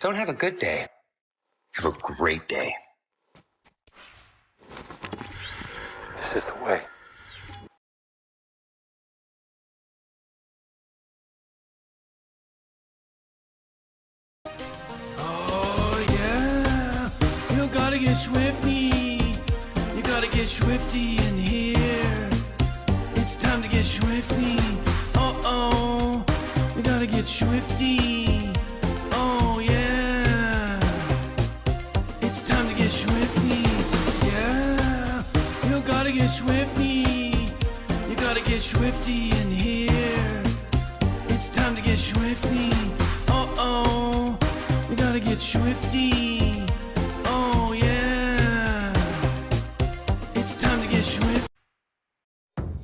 Don't have a good day. Have a great day. This is the way. Oh yeah, you gotta get swifty. You gotta get swifty in here. It's time to get swifty. Oh, you gotta get swifty. Oh yeah, it's time to get swifty. Yeah, you gotta get swifty. You gotta get swifty in here. It's time to get swifty. Oh, you gotta get swifty. Oh yeah, it's time to get swifty.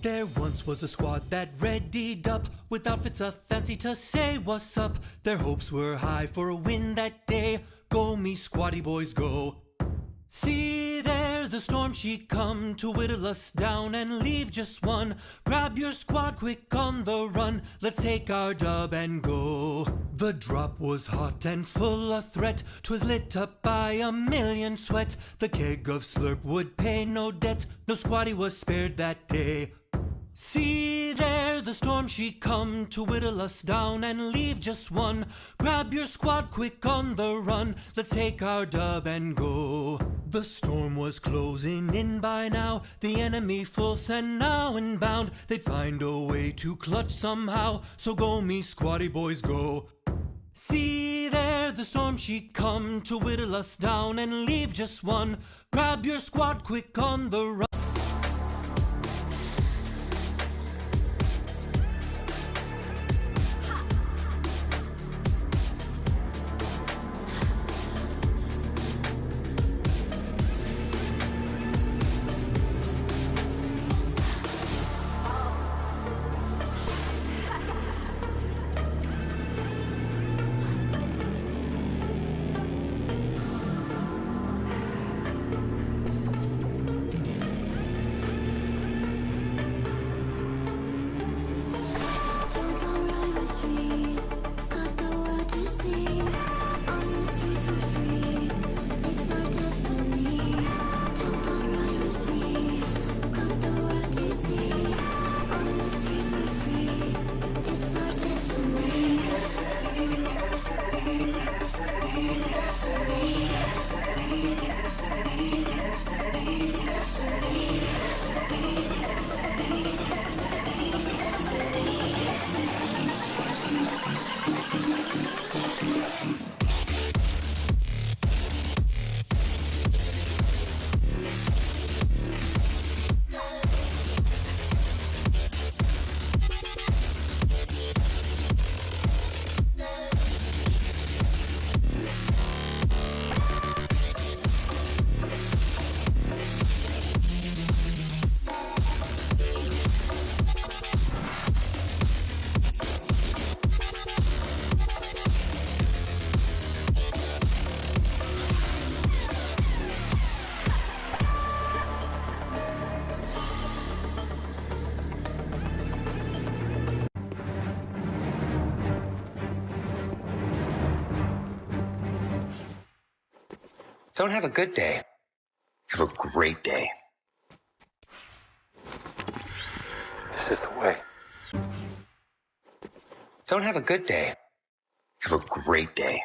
There once was a squad that readied up with outfits a fancy to say what's up. Their hopes were high for a win that day. Go me squatty boys go. See there the storm she come to whittle us down and leave just one. Grab your squad quick on the run. Let's take our dub and go. The drop was hot and full of threat. 'Twas lit up by a million sweats. The keg of slurp would pay no debt. No squatty was spared that day. See there the storm she come to whittle us down and leave just one. Grab your squad quick on the run. Let's take our dub and go. The storm was closing in by now. The enemy full send now and bound. They'd find a way to clutch somehow. So go me squatty boys go. See there the storm she come to whittle us down and leave just one. Grab your squad quick on the run. Don't have a good day. Have a great day. This is the way. Don't have a good day. Have a great day.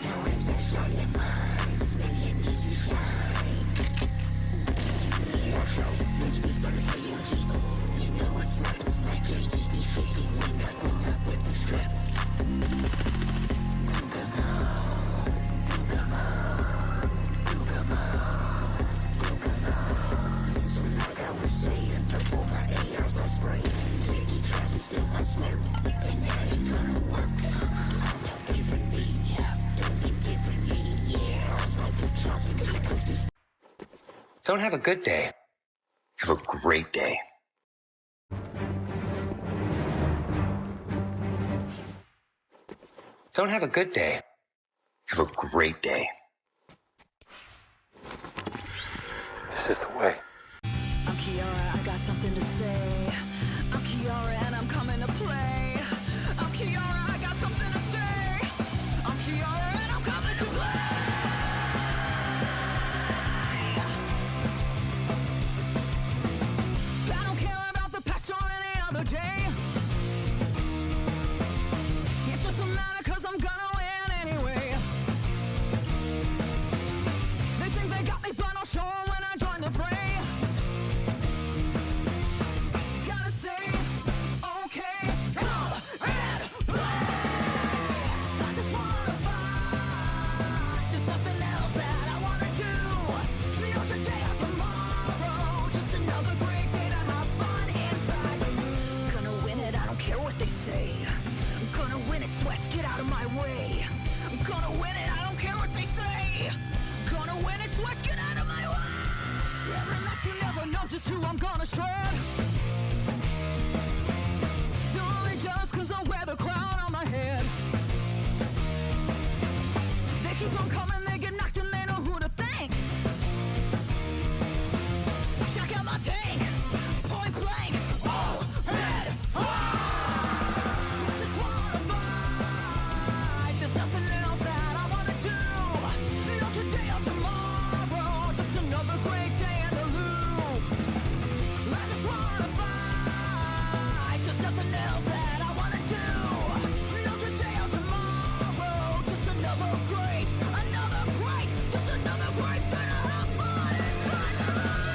Now is the show your minds, million Don't have a good day. Have a great day. Don't have a good day. Have a great day. This is the way. I'm Kiara, I got something to say. I'm Kiara and I'm coming to play. I'm Kiara, I got something to say. I'm Kiara and I'm coming to play. I don't care about the past or any other day. It doesn't matter cause I'm gonna win anyway. They think they got me but I'll show 'em when I join the fray. Gotta say, okay, come and play. I just wanna fight. There's nothing else that I wanna do. Not today or tomorrow. Just another great day to have fun inside the moon. Gonna win it, I don't care what they say. I'm gonna win it, sweats, get out of my way. I'm gonna win it, I don't care what they say. Gonna win it, sweats, get out of my way. Every match you never know just who I'm gonna shred. They're only jealous cause I wear the crown on my head. They keep on coming, they get knocked and they know who to thank. Check out my tank, point blank, all red fire. I just wanna fight. There's nothing else that I wanna do. Not today or tomorrow, just another great day in the loop. I just wanna fight. There's nothing else that I wanna do. Not today or tomorrow, just another great, just another great day to have fun inside the loop.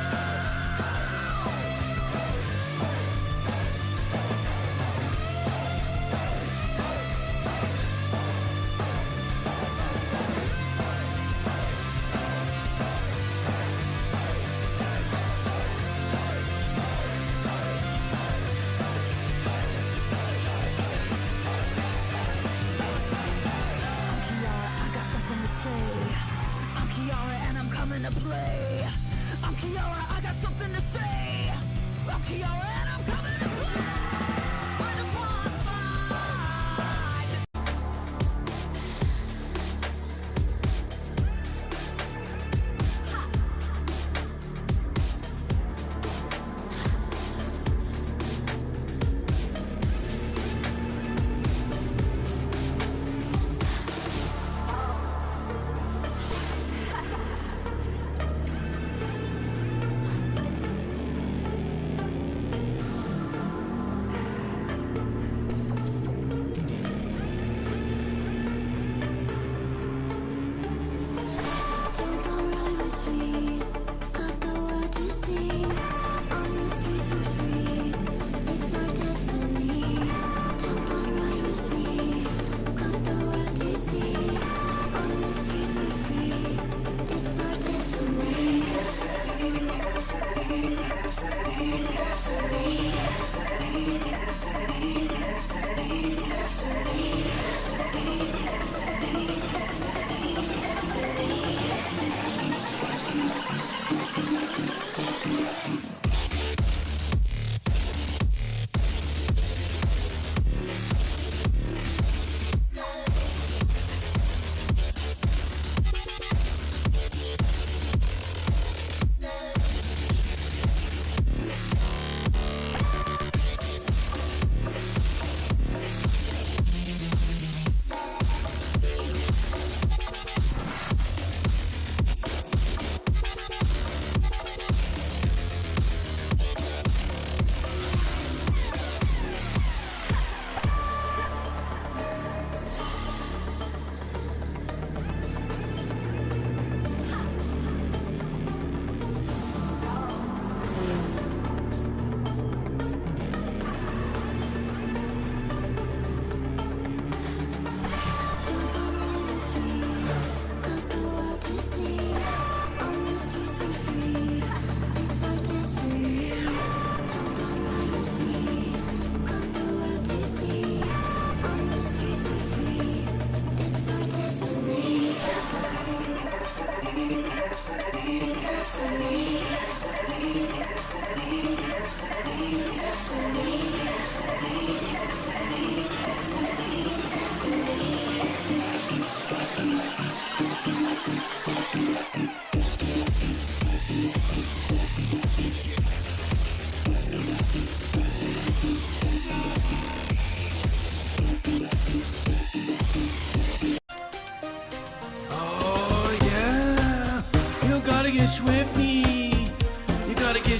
I'm Kiara, I got something to say. I'm Kiara and I'm coming to play. I'm Kiara, I got something to say. I'm Kiara and I'm coming to play. I just wanna fight.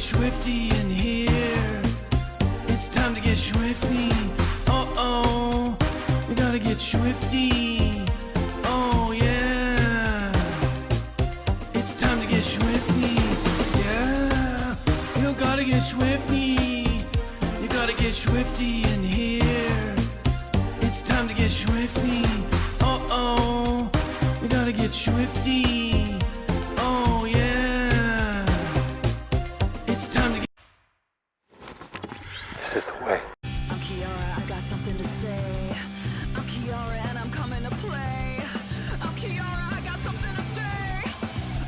get swifty in here. It's time to get swifty. Uh-oh, we gotta get swifty. Oh yeah, it's time to get swifty. Yeah, you gotta get swifty. You gotta get swifty in here. It's time to get swifty. Uh-oh, we gotta get swifty. Oh yeah, it's time to get. This is the way. I'm Kiara, I got something to say. I'm Kiara and I'm coming to play. I'm Kiara, I got something to say.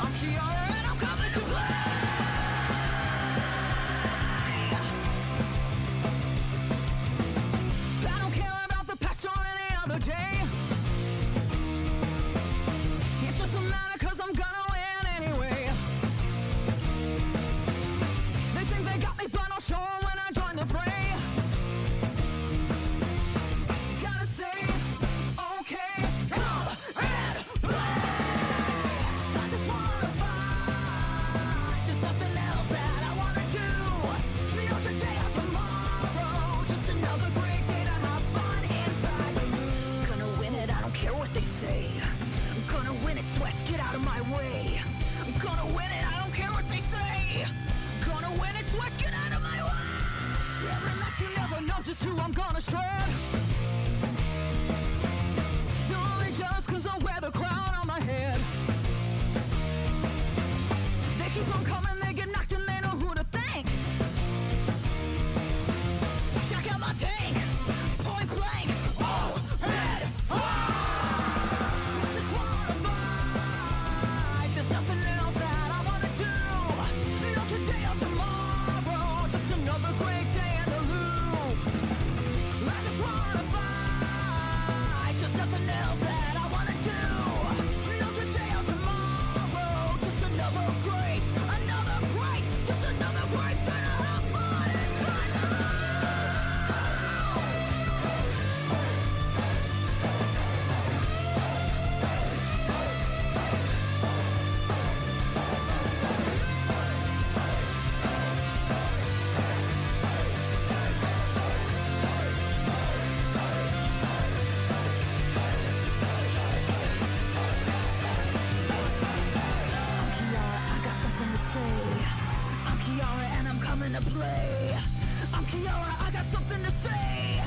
I'm Kiara and I'm coming to play. I don't care about the past or any other day. It doesn't matter cause I'm gonna win anyway. They think they got me but I'll show 'em when I join the fray. Gotta say, okay, come and play. I just wanna fight. There's nothing else that I wanna do. No today or tomorrow. Just another great day to have fun inside the moon. Gonna win it, I don't care what they say. I'm gonna win it, sweats, get out of my way. I'm gonna win it, I don't care what they say. Gonna win it, sweats, get out of my way. Every match you never know just who I'm gonna shred. They're only jealous cause I wear the crown on my head. They keep on coming, they get knocked and they know who to thank. Check out my tank, point blank, all head fire. I just wanna fight, there's nothing else that I wanna do. No today or tomorrow, just another great day in the loop. I just wanna fight, there's nothing else that I wanna do. No today or tomorrow, just another great, just another great day to have fun inside the loop. I'm Kiara, I got something to say. I'm Kiara and I'm coming to play. I'm Kiara, I got something to say.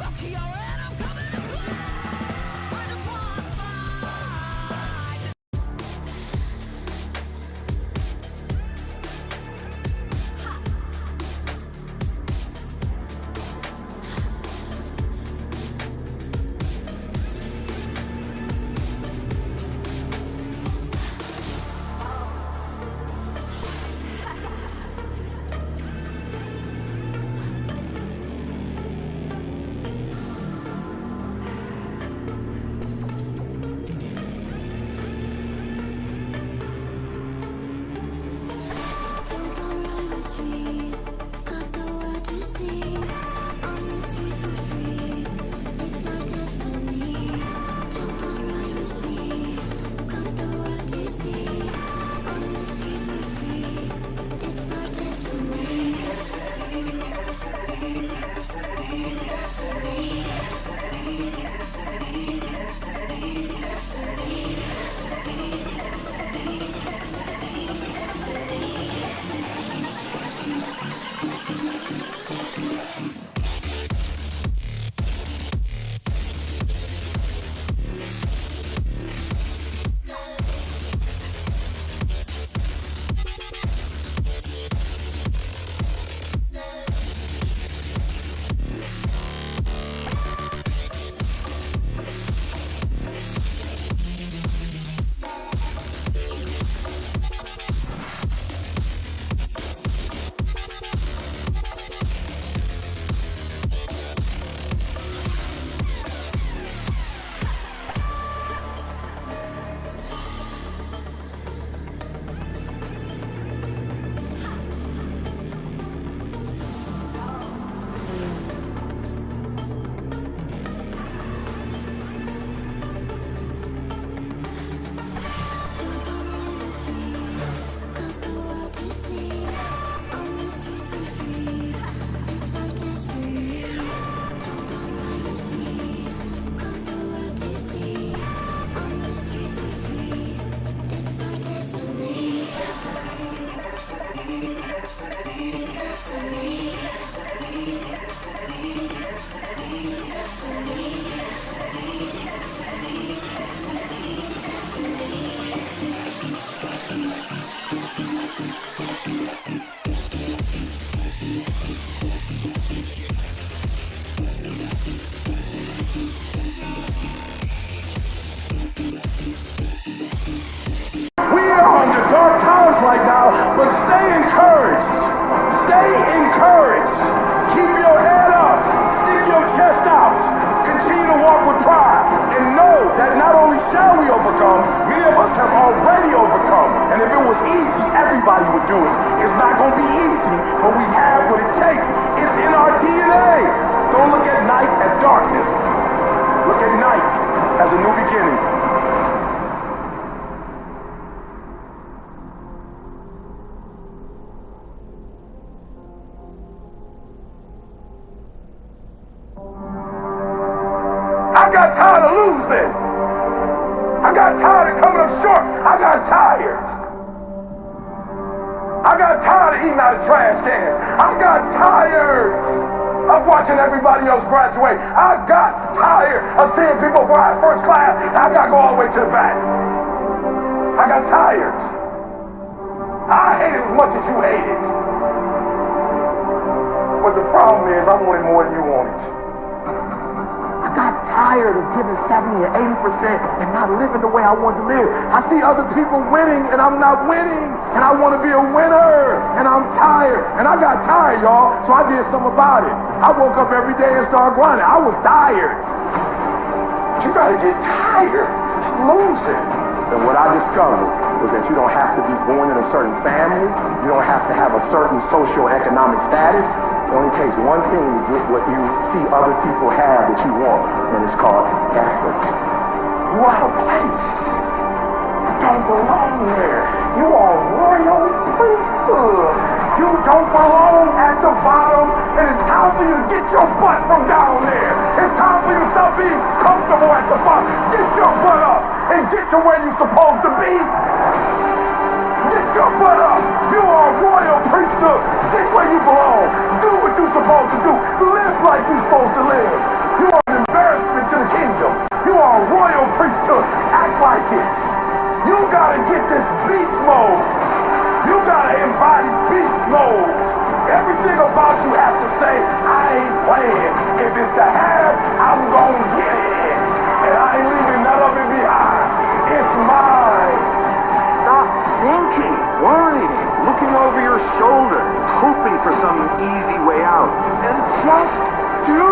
I'm Kiara and I'm coming to play. I just wanna fight. We are under dark times right now, but stay encouraged. Stay encouraged. Keep your head up. Stick your chest out. Continue to walk with pride. And know that not only shall we overcome, many of us have already overcome. And if it was easy, everybody would do it. It's not going to be easy, but we have what it takes. It's in our DNA. Don't look at night as darkness. Look at night as a new beginning. I got tired of losing. I got tired of coming up short. I got tired. I got tired of eating out of trash cans. I got tired of watching everybody else graduate. I got tired of seeing people ride first class. I got to go all the way to the back. I got tired. I hate it as much as you hate it. But the problem is I wanted more than you wanted. I got tired of giving 70 and 80% and not living the way I wanted to live. I see other people winning and I'm not winning. And I want to be a winner. And I'm tired. And I got tired, y'all. So I did something about it. I woke up every day and started grinding. I was tired. But you gotta get tired of losing. And what I discovered was that you don't have to be born in a certain family. You don't have to have a certain socio-economic status. It only takes one thing to get what you see other people have that you want, and it's called effort. You are out of place. You don't belong there. You are royal priesthood. You don't belong at the bottom, and it's time for you to get your butt from down there. It's time for you to stop being comfortable at the bottom. Get your butt up and get to where you're supposed to be. Get your butt up. You are a royal priesthood. Get where you belong. Do what you're supposed to do. Live like you're supposed to live. You are an embarrassment to the kingdom. You are a royal priesthood. Act like it. You gotta get this beast mode. You gotta embody beast mode. Everything about you has to say, I ain't playing. If it's to have, I'm gonna get it. And I ain't leaving none of it behind. It's mine. Stop thinking, worrying, looking over your shoulder, hoping for some easy way out. And just do.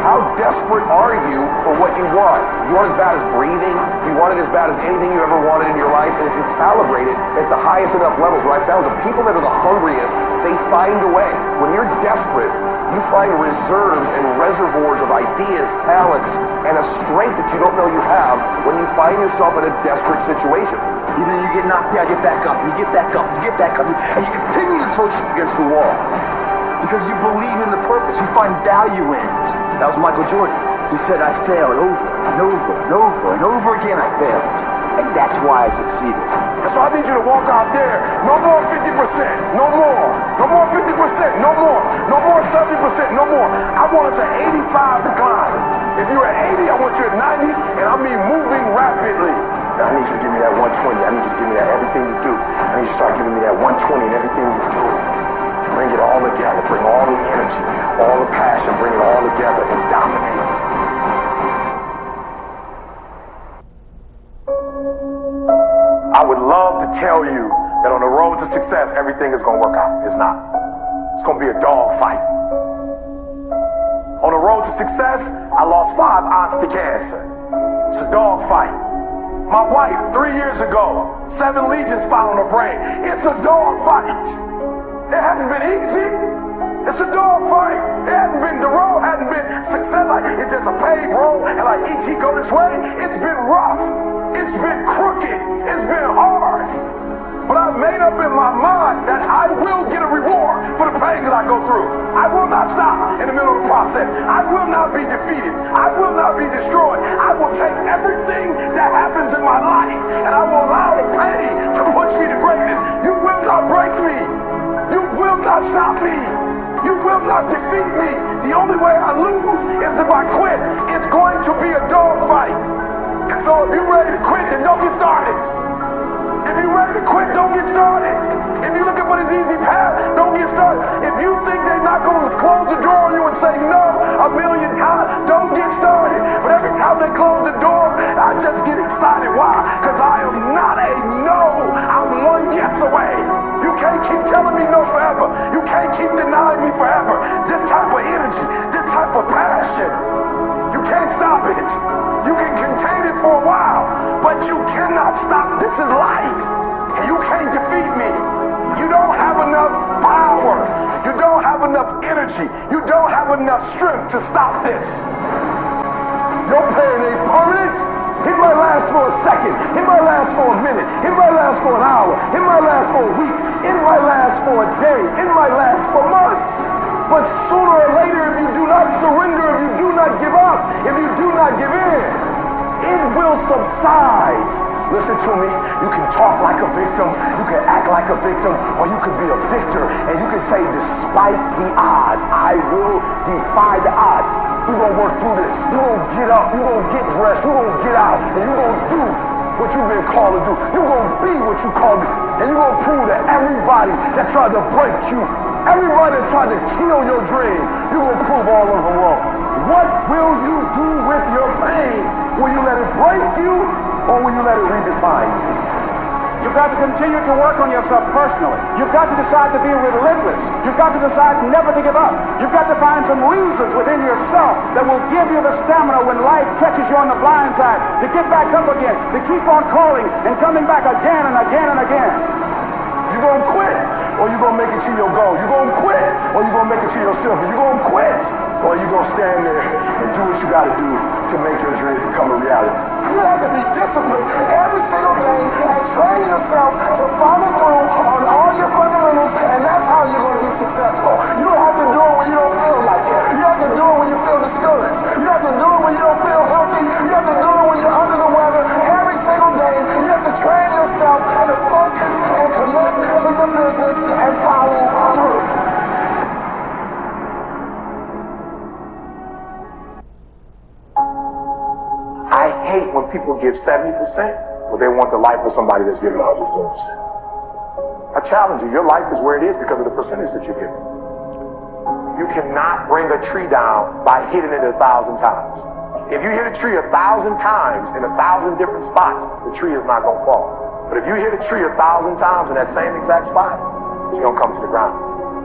How desperate are you for what you want? You want it as bad as breathing? You want it as bad as anything you ever wanted in your life? And if you calibrate it at the highest enough levels, what I found is the people that are the hungriest, they find a way. When you're desperate, you find reserves and reservoirs of ideas, talents, and a strength that you don't know you have when you find yourself in a desperate situation. Either you get knocked down, get back up, you get back up, you get back up, and you continue to throw shit against the wall. Because you believe in the purpose, you find value in it. That was Michael Jordan. He said, I failed over and over and over and over again, I failed. And that's why I succeeded. And so I need you to walk out there, no more 50%, no more. No more 50%, no more. No more 70%, no more. I want us at 85 decline. If you're at 80, I want you at 90, and I mean moving rapidly. Now, I need you to give me that 120. I need you to give me that everything you do. I need you to start giving me that 120 and everything you do. Bring it all together. Bring all the energy, all the passion. Bring it all together and dominate. I would love to tell you that on the road to success, everything is going to work out. It's not. It's going to be a dog fight. On the road to success, I lost 5 aunts to cancer. It's a dog fight. My wife, 3 years ago, 7 legions found on her brain. It's a dog fight. It hasn't been easy. It's a dog fight. It hasn't been, the road hasn't been success. Like, it's just a paved road, and like E.T. go this way. It's been rough. It's been crooked. It's been hard. But I've made up in my mind that I will get a reward for the pain that I go through. I will not stop in the middle of the process. I will not be defeated. I will not be destroyed. I will take everything that happens in my life and I will allow the pain to push me to greatness. You will not break me. cannot stop me. You will not defeat me. The only way I lose is if I quit. It's going to be a dogfight. And so if you're ready to quit, then don't get started. If you're ready to quit, don't get started. If you're looking for this easy path, don't get started. If you think they're not going to close the door on you and say no a million times, don't get started. But every time they close the door, I just get excited. Why? Because I am not a no. I'm one yes away. You can't keep telling me no forever. You can't keep denying me forever. This type of energy, this type of passion, you can't stop it. You can contain it for a while, but you cannot stop. This is life, and you can't defeat me. You don't have enough power. You don't have enough energy. You don't have enough strength to stop this. Your pain ain't permanent. It might last for a second. It might last for a minute. It might last for an hour. It might last for a week. It might last for a day. It might last for months. But sooner or later, if you do not surrender, if you do not give up, if you do not give in, it will subside. Listen to me. You can talk like a victim. You can act like a victim. Or you can be a victor. And you can say, despite the odds, I will defy the odds. You're going to work through this. You're going to get up. You're going to get dressed. You're going to get out. And you're going to do what you've been called to do. You're going to be what you called to do. And you're going to prove to everybody that tried to break you, everybody that tried to kill your dream, you're going to prove all of them wrong. What will you do with your pain? Will you let it break you, or will you let it redefine you? You've got to continue to work on yourself personally. You've got to decide to be relentless. You've got to decide never to give up. You've got to find some reasons within yourself that will give you the stamina when life catches you on the blind side to get back up again, to keep on calling and coming back again and again and again. You gonna quit, or you gonna make it to your goal? You gonna quit, or you gonna make it to your silver? You gonna quit, or you gonna stand there and do what you gotta do to make your dreams become a reality? You have to be disciplined every single day and train yourself to follow through on all your fundamentals, and that's how you're gonna be successful. You don't have to do it when you don't feel like it. You have to do it when you feel discouraged. You have to do it when you don't feel healthy. You have to do it when you're under the weather. Every single day, you have to train yourself to focus and commit to your business and follow through. I hate when people give 70%, but they want the life of somebody that's giving 120%. I challenge you, your life is where it is because of the percentage that you're giving. You cannot bring a tree down by hitting it 1,000 times. If you hit a tree 1,000 times in 1,000 different spots, the tree is not going to fall. But if you hit a tree 1,000 times in that same exact spot, it's going to come to the ground.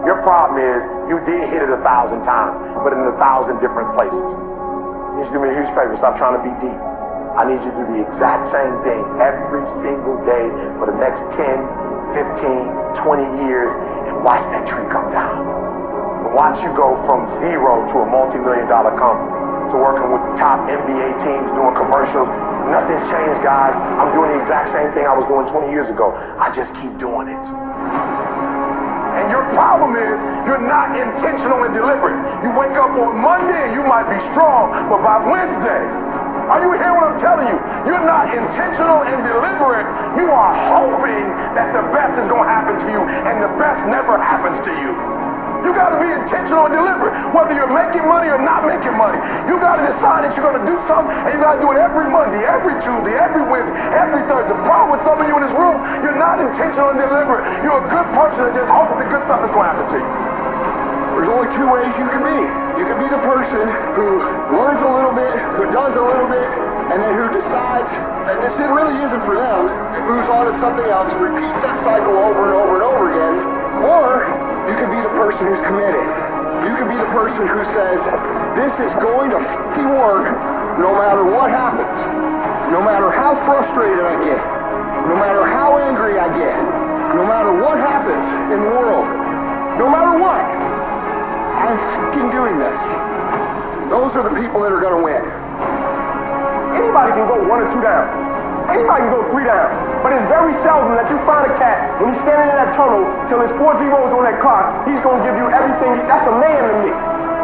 Your problem is you did hit it 1,000 times, but in 1,000 different places. You should do me a huge favor. Stop trying to be deep. I need you to do the exact same thing every single day for the next 10, 15, 20 years and watch that tree come down. And watch you go from zero to a multi-million-dollar company, to working with the top NBA teams, doing commercials. Nothing's changed, guys. I'm doing the exact same thing I was doing 20 years ago. I just keep doing it. And your problem is you're not intentional and deliberate. You wake up on Monday and you might be strong, but by Wednesday, are you hearing what I'm telling you? You're not intentional and deliberate. You are hoping that the best is going to happen to you, and the best never happens to you. You got to be intentional and deliberate, whether you're making money or not making money. You got to decide that you're going to do something, and you got to do it every Monday, every Tuesday, every Wednesday, every Thursday. The problem with some of you in this room, you're not intentional and deliberate. You're a good person that just hopes the good stuff is going to happen to you. There's only two ways you can be. You can be the person who learns a little bit, who does a little bit, and then who decides that this really isn't for them, and moves on to something else, and repeats that cycle over and over and over again. Or you can be the person who's committed. You can be the person who says, this is going to f***ing work no matter what happens. No matter how frustrated I get. No matter how angry I get. No matter what happens in the world. No matter what. I'm f***ing doing this. Those are the people that are going to win. Anybody can go 1 or 2 down. Anybody can go 3 down. But it's very seldom that you find a cat, when he's standing in that tunnel, till there's 4 zeros on that clock, he's going to give you everything. That's a man to me.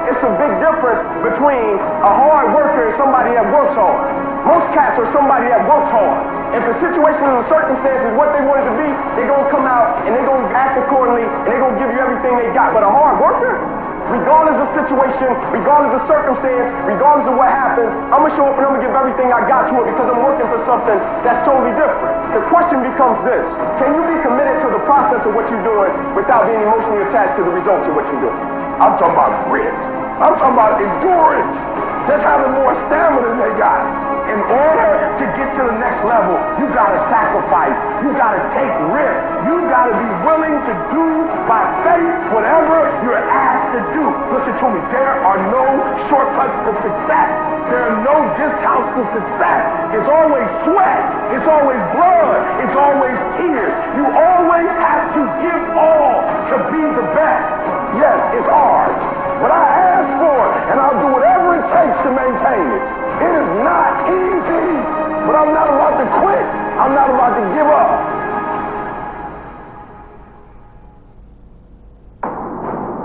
It's a big difference between a hard worker and somebody that works hard. Most cats are somebody that works hard. if the situation and the circumstances what they wanted to be, they're going to come out and they're going to act accordingly and they're going to give you everything they got. But a hard worker, regardless of situation, regardless of circumstance, regardless of what happened, I'm going to show up and I'm going to give everything I got to it because I'm working for something that's totally different. The question becomes this: can you be committed to the process of what you're doing without being emotionally attached to the results of what you're doing? I'm talking about grit. I'm talking about endurance. Just having more stamina than they got. In order to get to the next level, you gotta sacrifice. You gotta take risks. You gotta be willing to do by faith whatever you're asked to do. Listen to me, there are no shortcuts to success. There are no discounts to success. It's always sweat. It's always blood. It's always tears. You always have to give all to be the best. Yes, it's hard. But I ask for it, and I'll do whatever it takes to maintain it. It is not easy, but I'm not about to quit. I'm not about to give up.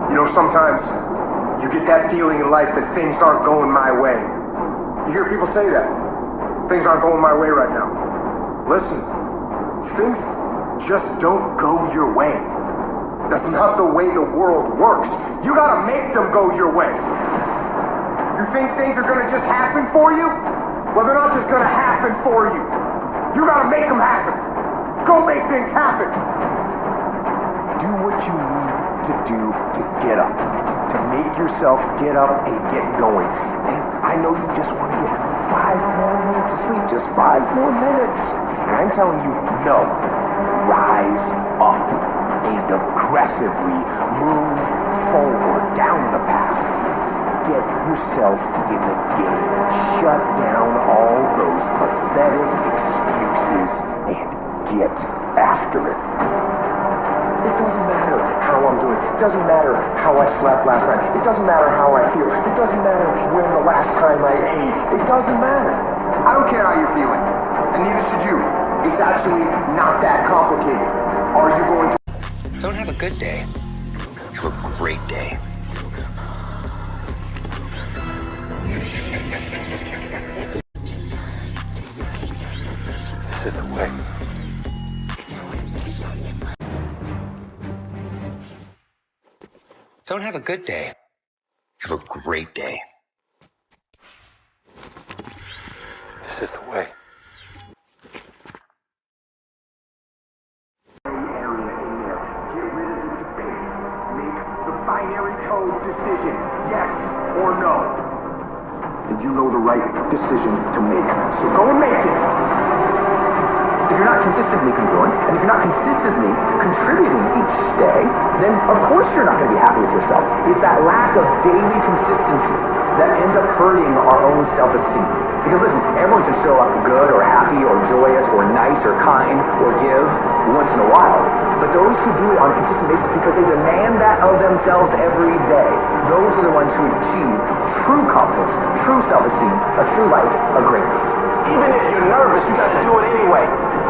You know, sometimes you get that feeling in life that things aren't going my way. You hear people say that. Things aren't going my way right now. Listen, things just don't go your way. That's not the way the world works. You gotta make them go your way. You think things are gonna just happen for you? Well, they're not just gonna happen for you. You gotta make them happen. Go make things happen. Do what you need to do to get up. To make yourself get up and get going. And I know you just want to get 5 more minutes of sleep. Just 5 more minutes. And I'm telling you, no. Rise up and aggressively move forward down the path. Get yourself in the game. Shut down all those pathetic excuses and get after it. It doesn't matter how I'm doing. It doesn't matter how I slept last night. It doesn't matter how I feel. It doesn't matter when the last time I ate. It doesn't matter. I don't care how you're feeling. And neither should you. It's actually not that complicated. Are you going to... Don't have a good day. Have a great day. This is the way. Don't have a good day. Have a great day. This is the way. Area in there. Get rid of the debate. Make the binary code decision. Yes or no. And you know the right decision to make. So go and make it. If you're not consistently congruent, and if you're not consistently contributing each day, then of course you're not going to be happy with yourself. It's that lack of daily consistency that ends up hurting our own self-esteem. Because listen, everyone can show up good or happy or joyous or nice or kind or give once in a while. But those who do it on a consistent basis because they demand that of themselves every day, those are the ones who achieve true confidence, true self-esteem, a true life of greatness. Even if you're nervous, you gotta do it anyway.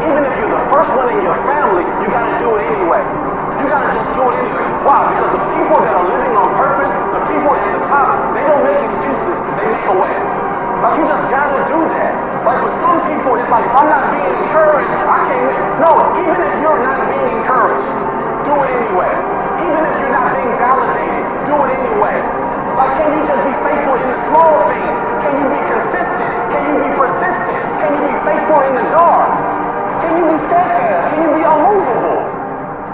Even if you're the first one in your family, you gotta do it anyway. You gotta just do it anyway. Why? Because the people that are living on purpose, the people at the top, they don't make excuses, they make a way. Like, you just gotta do that. Like, with some people, it's like, if I'm not being encouraged, I can't make... No, even if you're not being encouraged, do it anyway. Even if you're not being validated, do it anyway. Like, can you just be faithful in the small things? Can you be consistent? Can you be persistent? Can you be faithful in the dark? Can you be steadfast? Can you be unmovable?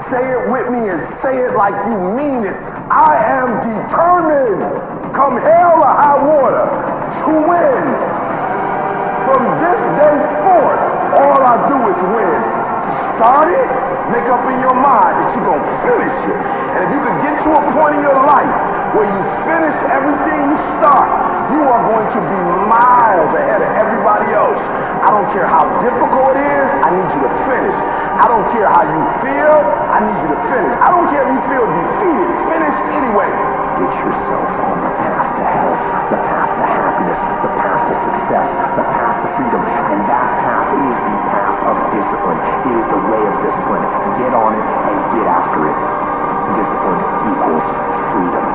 Say it with me and say it like you mean it. I am determined, come hell or high water, to win. From this day forth, all I do is win. Start it, make up in your mind that you're going to finish it. And if you can get to a point in your life where you finish everything you start, you are going to be miles ahead of everybody else. I don't care how difficult it is, I need you to finish. I don't care how you feel, I need you to finish. I don't care if you feel defeated, finish anyway. Get yourself on the path to health, the path to happiness, the path to success, the path to freedom. And that path is the path of discipline. It is the way of discipline. Get on it and get after it. Discipline equals freedom.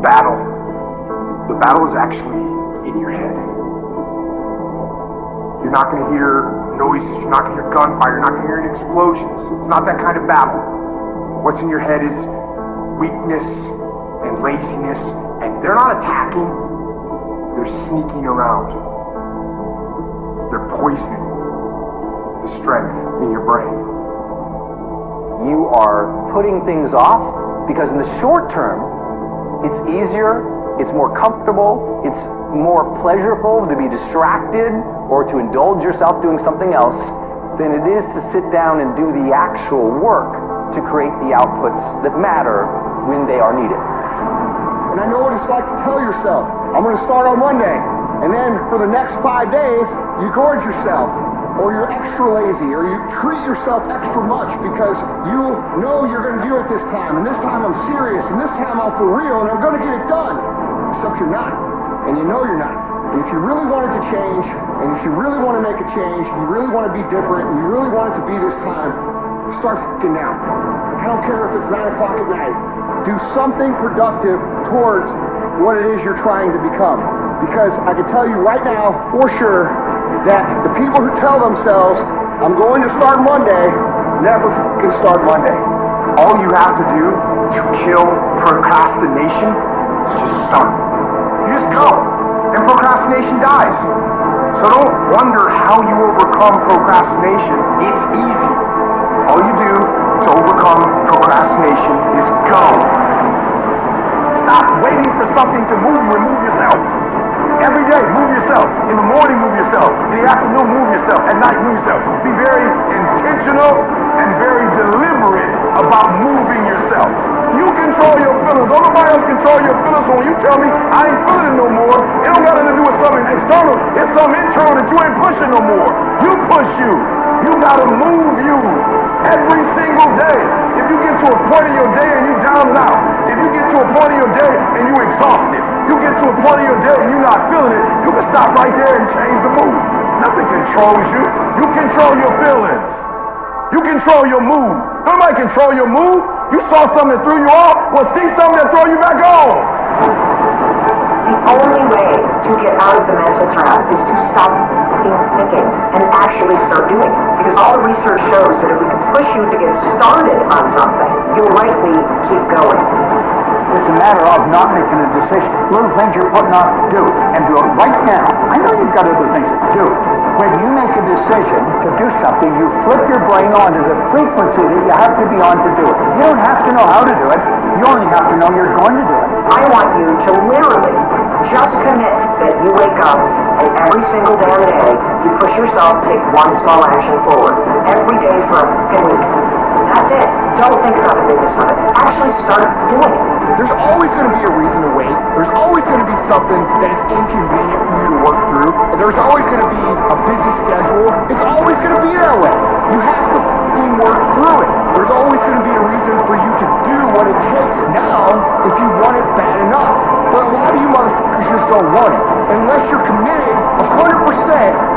The battle is actually in your head. You're not going to hear noises, you're not going to hear gunfire, you're not going to hear any explosions. It's not that kind of battle. What's in your head is weakness and laziness, and they're not attacking, they're sneaking around. They're poisoning the strength in your brain. You are putting things off because in the short term, it's easier, it's more comfortable, it's more pleasurable to be distracted or to indulge yourself doing something else than it is to sit down and do the actual work to create the outputs that matter when they are needed. And I know what it's like to tell yourself, I'm going to start on Monday. And then for the next 5 days, you gorge yourself, or you're extra lazy, or you treat yourself extra much because you know you're going to do it this time, and this time I'm serious, and this time I'm for real, and I'm going to get it done. Except you're not, and you know you're not. And if you really want it to change, and if you really want to make a change, and you really want to be different, and you really want it to be this time, start f***ing now. I don't care if it's 9 o'clock at night. Do something productive towards what it is you're trying to become. Because I can tell you right now, for sure, that the people who tell themselves, I'm going to start Monday, never f***ing start Monday. All you have to do to kill procrastination is just start. You just go, and procrastination dies. So don't wonder how you overcome procrastination. It's easy. All you do to overcome procrastination is go. Stop waiting for something to move you and move yourself. Every day, move yourself. In the morning, move yourself. In the afternoon, move yourself. At night, move yourself. Be very intentional and very deliberate about moving yourself. You control your feelings. Don't nobody else control your feelings. So when you tell me I ain't feeling it no more, it don't got nothing to do with something external. It's something internal that you ain't pushing no more. You push you. You gotta move you every single day. If you get to a point in your day and you down and out, if you get to a point in your day and you exhausted, you get to a point in your day and you're not feeling it, you can stop right there and change the mood. Nothing controls you. You control your feelings. You control your mood. Nobody control your mood. You saw something that threw you off, well, see something that throw you back on. The only way to get out of the mental trap is to stop thinking and actually start doing it. Because all the research shows that if we can push you to get started on something, you'll likely keep going. It's a matter of not making a decision. Little things you're putting off, do it. And do it right now. I know you've got other things to do. When you make a decision to do something, you flip your brain onto the frequency that you have to be on to do it. You don't have to know how to do it. You only have to know you're going to do it. I want you to literally just commit that you wake up and every single day of the day, you push yourself to take one small action forward. Every day for a fucking week. That's it. Don't think about the biggest of it. Actually start doing it. There's always going to be a reason to wait. There's always going to be something that is inconvenient for you to work through. There's always going to be a busy schedule. It's always going to be that way. You have to f***ing work through it. There's always going to be a reason for you to do what it takes now if you want it bad enough. But a lot of you motherfuckers just don't want it. Unless you're committed 100%,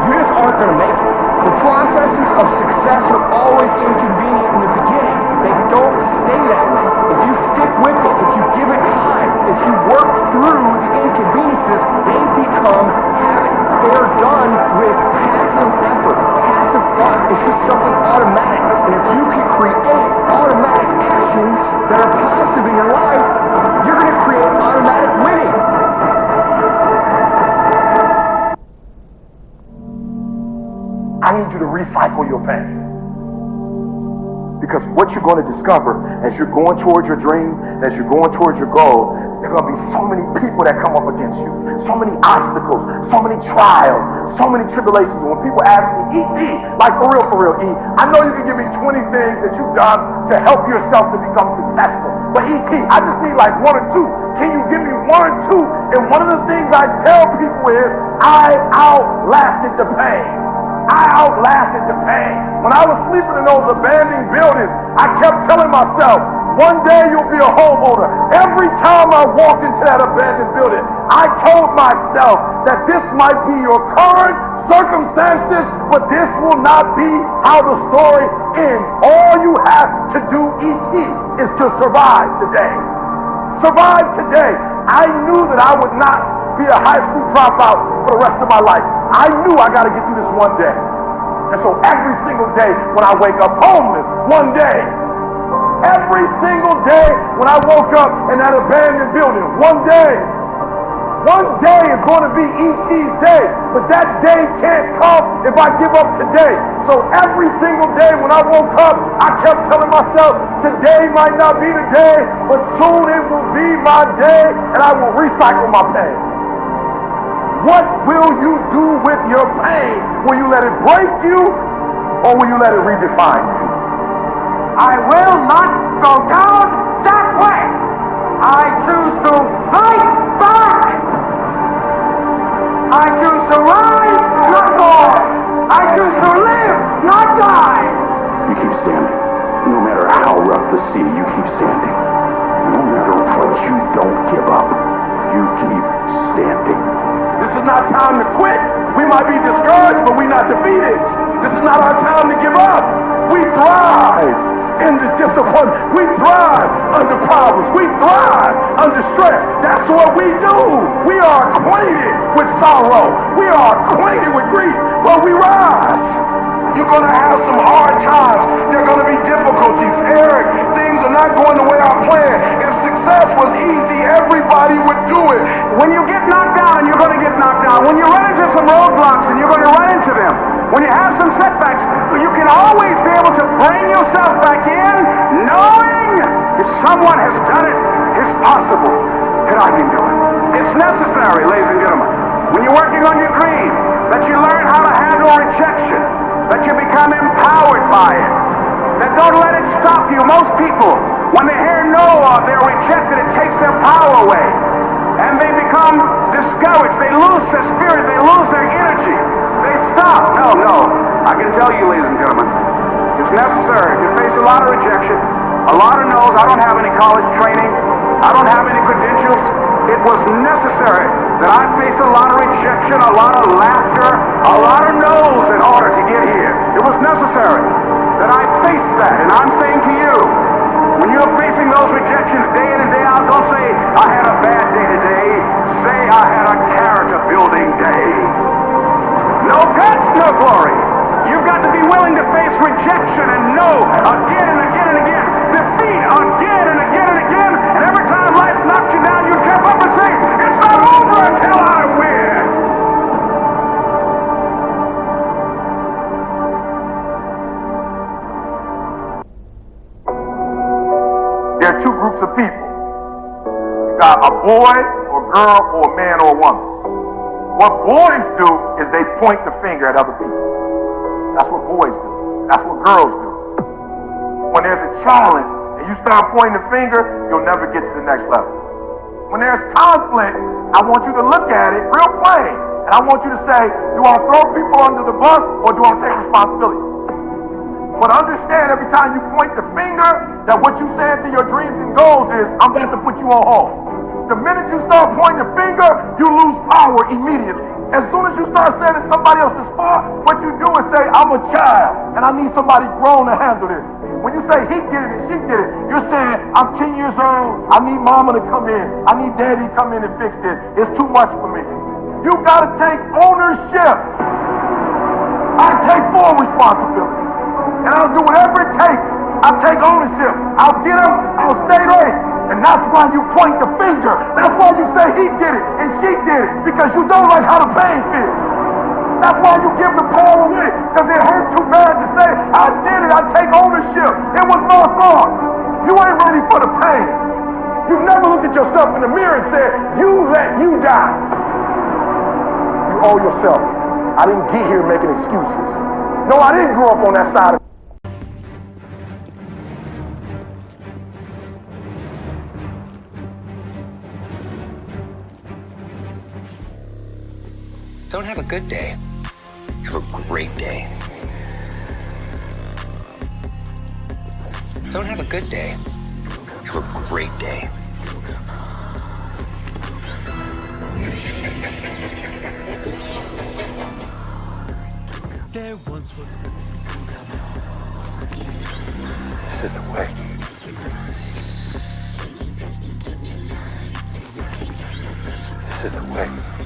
you just aren't going to make it. The processes of success are always inconvenient in the beginning. They don't stay that way. If you stick with it, if you give it time, if you work through the inconveniences, they become habit. They're done with passive effort, passive thought. It's just something automatic. And if you can create automatic actions that are positive in your life, you're going to create automatic winning. I need you to recycle your pain. Because what you're going to discover as you're going towards your dream, as you're going towards your goal, there are going to be so many people that come up against you, so many obstacles, so many trials, so many tribulations. When people ask me, E.T., like for real, E, I know you can give me 20 things that you've done to help yourself to become successful. But E.T., I just need like 1 or 2. Can you give me 1 or 2? And one of the things I tell people is, I outlasted the pain. I outlasted the pain. When I was sleeping in those abandoned buildings, I kept telling myself, one day you'll be a homeowner. Every time I walked into that abandoned building, I told myself that this might be your current circumstances, but this will not be how the story ends. All you have to do, E.T., is to survive today. Survive today. I knew that I would not be a high school dropout for the rest of my life. I knew I got to get through this one day. And so every single day when I wake up homeless, one day. Every single day when I woke up in that abandoned building, one day. One day is going to be E.T.'s day, but that day can't come if I give up today. So every single day when I woke up, I kept telling myself, today might not be the day, but soon it will be my day, and I will recycle my pain. What will you do with your pain? Will you let it break you, or will you let it redefine you? I will not go down that way. I choose to fight back. I choose to rise, not fall. I choose to live, not die. You keep standing. No matter how rough the sea, you keep standing. No matter what, you don't give up. You keep standing. This is not time to quit. We might be discouraged, but we're not defeated. This is not our time to give up. We thrive in the discipline. We thrive under problems. We thrive under stress. That's what we do. We are acquainted with sorrow. We are acquainted with grief, but we rise. You're going to have some hard times. There are going to be difficulties. Eric, things are not going the way I planned. If success was easy, everybody would do it. When you get knocked down, and you're going to get knocked down. When you run into some roadblocks, and you're going to run into them. When you have some setbacks, you can always be able to bring yourself back in, knowing if someone has done it, it's possible that I can do it. It's necessary, ladies and gentlemen, when you're working on your dream, that you learn how to handle rejection, that you become empowered by it, that don't let it stop you. Most people, when they hear no or they're rejected, it takes their power away, and they become discouraged. They lose their spirit, they lose their energy. They stop. No. I can tell you, ladies and gentlemen, it's necessary to face a lot of rejection, a lot of no's. I don't have any college training. I don't have any credentials. It was necessary that I face a lot of rejection, a lot of laughter, a lot of no's in order to get here. It was necessary that I face that. And I'm saying to you, when you're facing those rejections day in and day out, don't say, I had a bad day today. Say, I had a character building day. No guts, no glory. You've got to be willing to face rejection and no again and again and again. Defeat again and again and again. And every time life knocks you down, you jump up and say, it's not over until I win. There are two groups of people. You got a boy or girl or a man or a woman. What boys do is they point the finger at other people. That's what boys do. That's what girls do. When there's a challenge and you start pointing the finger, you'll never get to the next level. When there's conflict, I want you to look at it real plain. And I want you to say, do I throw people under the bus or do I take responsibility? But understand every time you point the finger that what you say to your dreams and goals is, I'm going to put you on hold. The minute you start pointing the finger, you lose power immediately. As soon as you start saying it's somebody else's fault, what you do is say, I'm a child, and I need somebody grown to handle this. When you say he did it and she did it, you're saying, I'm 10 years old, I need mama to come in, I need daddy to come in and fix this. It's too much for me. You gotta take ownership. I take full responsibility. And I'll do whatever it takes. I'll take ownership. I'll get up, I'll stay late. And that's why you point the finger. That's why you say he did it and she did it. Because you don't like how the pain feels. That's why you give the power away. Because it hurt too bad to say, I did it, I take ownership. It was my fault. You ain't ready for the pain. You've never looked at yourself in the mirror and said, you let you die. You owe yourself. I didn't get here making excuses. No, I didn't grow up on that side of Don't have a good day. Have a great day. Don't have a good day. Have a great day. There once was This is the way. This is the way.